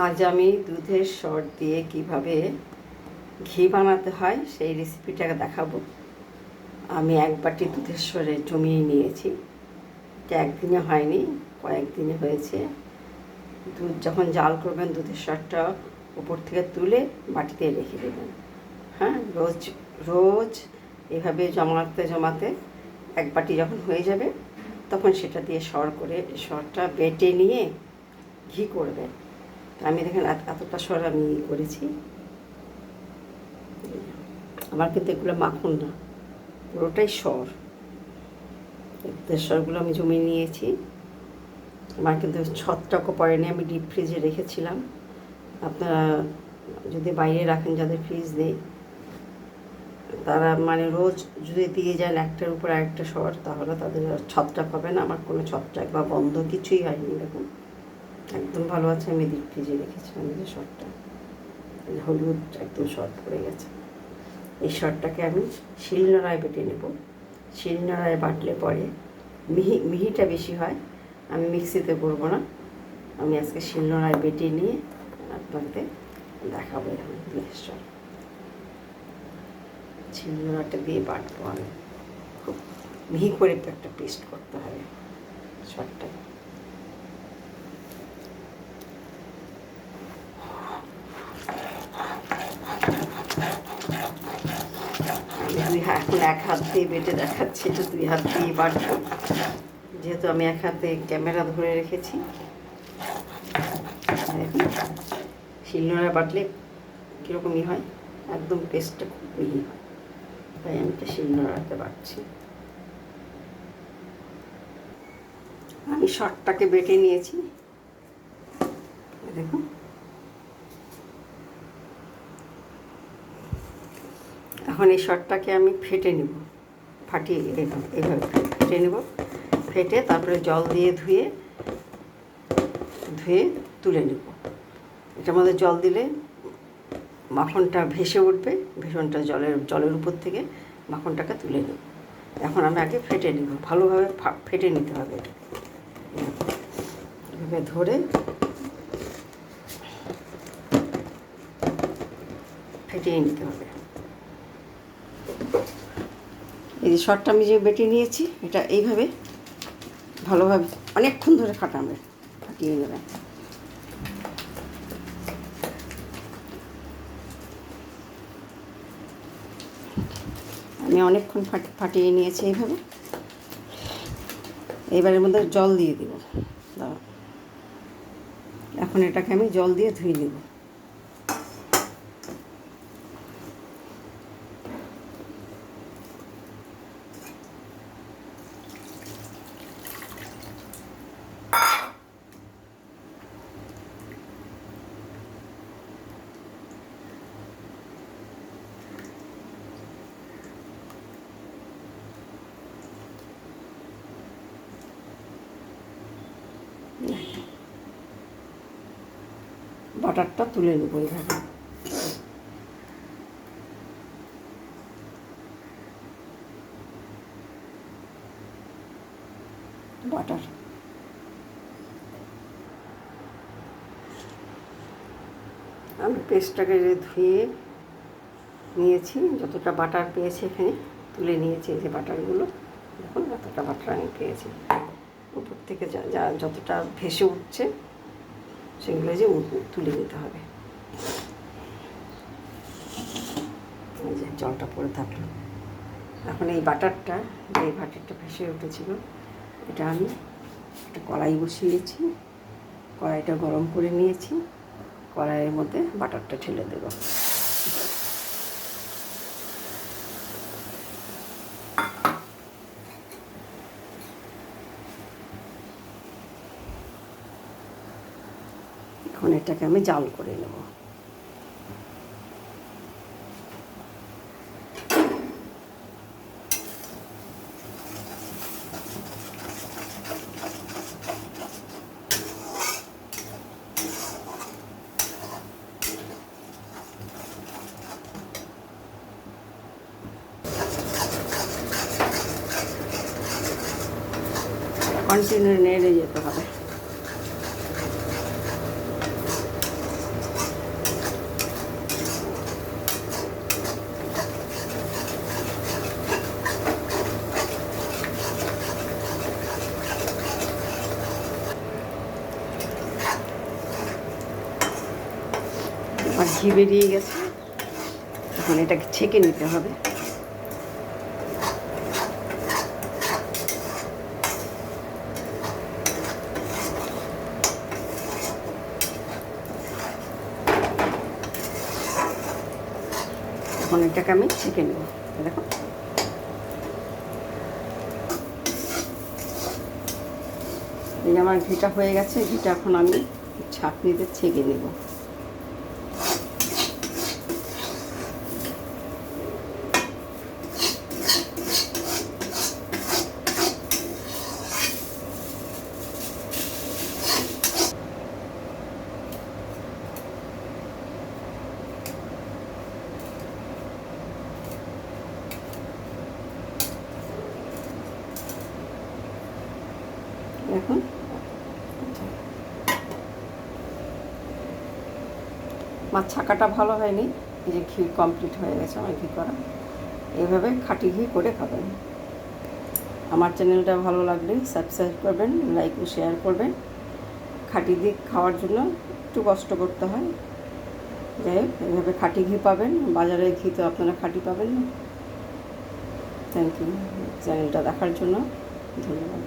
আজ আমি দুধের সর দিয়ে কিভাবে ঘি বানাতে হয় সেই রেসিপিটা দেখাবো। আমি এক বাটি দুধের সরে জমিয়ে নিয়েছি। এটা একদিনে হয়নি, কয়েকদিনে হয়েছে। দুধ যখন জাল করবেন দুধের সরটা উপর থেকে তুলে বাটিতে রেখে দেবেন। হ্যাঁ, রোজ রোজ এভাবে জমাতে জমাতে এক বাটি যখন হয়ে যাবে তখন সেটা দিয়ে সরটা বেটে নিয়ে ঘি করবেন। আমি দেখেন এতটা সর আমি করেছি। আমার কিন্তু এগুলো মাখন না, পুরোটাই সর। সরগুলো আমি জমিয়ে নিয়েছি। আমার কিন্তু ছত্রাকও পড়েনি, আমি ডিপ ফ্রিজে রেখেছিলাম। আপনারা যদি বাইরে রাখেন, যাদের ফ্রিজ নেই, তারা মানে রোজ যদি দিয়ে যান একটার উপর আরেকটা সর, তাহলে তাদের ছত্রাক হবে না। আমার কোনো ছত্রাক বা বন্ধ কিছুই হয়নি। দেখুন একদম ভালো আছে। আমি ডিপ ফ্রিজে রেখেছিলাম যে সরটা, হলুদ একদম সর পড়ে গেছে। এই সরটাকে আমি শিলনোড়ায় বেটে নেব। শিলনোড়ায় বাটলে পরে মিহিটা বেশি হয়। আমি মিক্সিতে করবো না, আমি আজকে শিলনোড়ায় বেটে নিয়ে আপনাদের দেখাবো। এরকম দুধের সর শিলনোড়াটা দিয়ে বাটবো। আমি খুব মিহি করে একটা পেস্ট করতে হবে সরটা। এখন এক হাত দিয়ে বেটে দেখাচ্ছি, এটা দুই হাত দিয়ে বাটবো, যেহেতু আমি এক হাতে ক্যামেরা ধরে রেখেছি। শিলনোড়ায় বাটলে কীরকমই হয়, একদম পেস্টটা খুব মিহি হয়, তাই আমি এটা শিলনোড়াতে বাটছি। আমি সরটাকে বেটে নিয়েছি, দেখুন। এখন এই সরটাকে আমি ফেটে নেব, ফাটিয়ে এইভাবে ফেটে নেব। ফেটে তারপরে জল দিয়ে ধুয়ে তুলে নেব। এটার মধ্যে জল দিলে মাখনটা ভেসে উঠবে, ভীষণটা জলের উপর থেকে মাখনটাকে তুলে নেব। এখন আমি আগে ফেটে নেব, ভালোভাবে ফেটে নিতে হবে। এভাবে ধরে ফেটিয়ে নিতে হবে। এই যে সরটা আমি যে বেটে নিয়েছি, এটা এইভাবে ভালোভাবে অনেকক্ষণ ধরে ফাটিয়ে নেবেন। আমি অনেকক্ষণ ফাটিয়ে নিয়েছি এইভাবে। এইবারের মধ্যে জল দিয়ে দিব। এখন এটাকে আমি জল দিয়ে ধুয়ে নেব। বাটারটা তুলে নেব এইভাবে। বাটার আমি পেস্টটাকে ধুয়ে নিয়েছি, যতটা বাটার পেয়েছি এখানে তুলে নিয়েছি। এই যে বাটারগুলো দেখুন, এতটা বাটার আমি পেয়েছি। উপর থেকে যা যতটা ভেসে উঠছে সেগুলো যে তুলে নিতে হবে। এই যে জলটা পড়ে থাকলো। এখন এই বাটারটা ভেসে উঠেছিল, এটা আমি একটা কড়াই বসিয়েছি। কড়াইটা গরম করে নিয়েছি, কড়াইয়ের মধ্যে বাটারটা ঢেলে দেব। এখন এটাকে আমি জাল করে নেব। কন্টিনিউ নেড়ে যেতে হবে। আমার ঘি বেরিয়ে গেছে, এখন এটাকে ছেঁকে নিতে হবে। এখন এটাকে আমি ছেঁকে নেব। দেখো এই আমার ঘিটা হয়ে গেছে। ঘিটা এখন আমি ছাঁকনিতে ছেঁকে নেব। এখন মাছ ছাকাটা ভালো হয়নি, এই যে ঘি কমপ্লিট হয়ে গেছে আমার ঘি করা। এইভাবে খাঁটি ঘি করে খাবেন। আমার চ্যানেলটা ভালো লাগলে সাবস্ক্রাইব করবেন, লাইক ও শেয়ার করবেন। খাঁটি ঘি খাওয়ার জন্য একটু কষ্ট করতে হয়, যাই হোক এইভাবে খাঁটি ঘি পাবেন। বাজারের ঘি তো আপনারা খাঁটি পাবেন না। থ্যাংক ইউ চ্যানেলটা দেখার জন্য, ধন্যবাদ।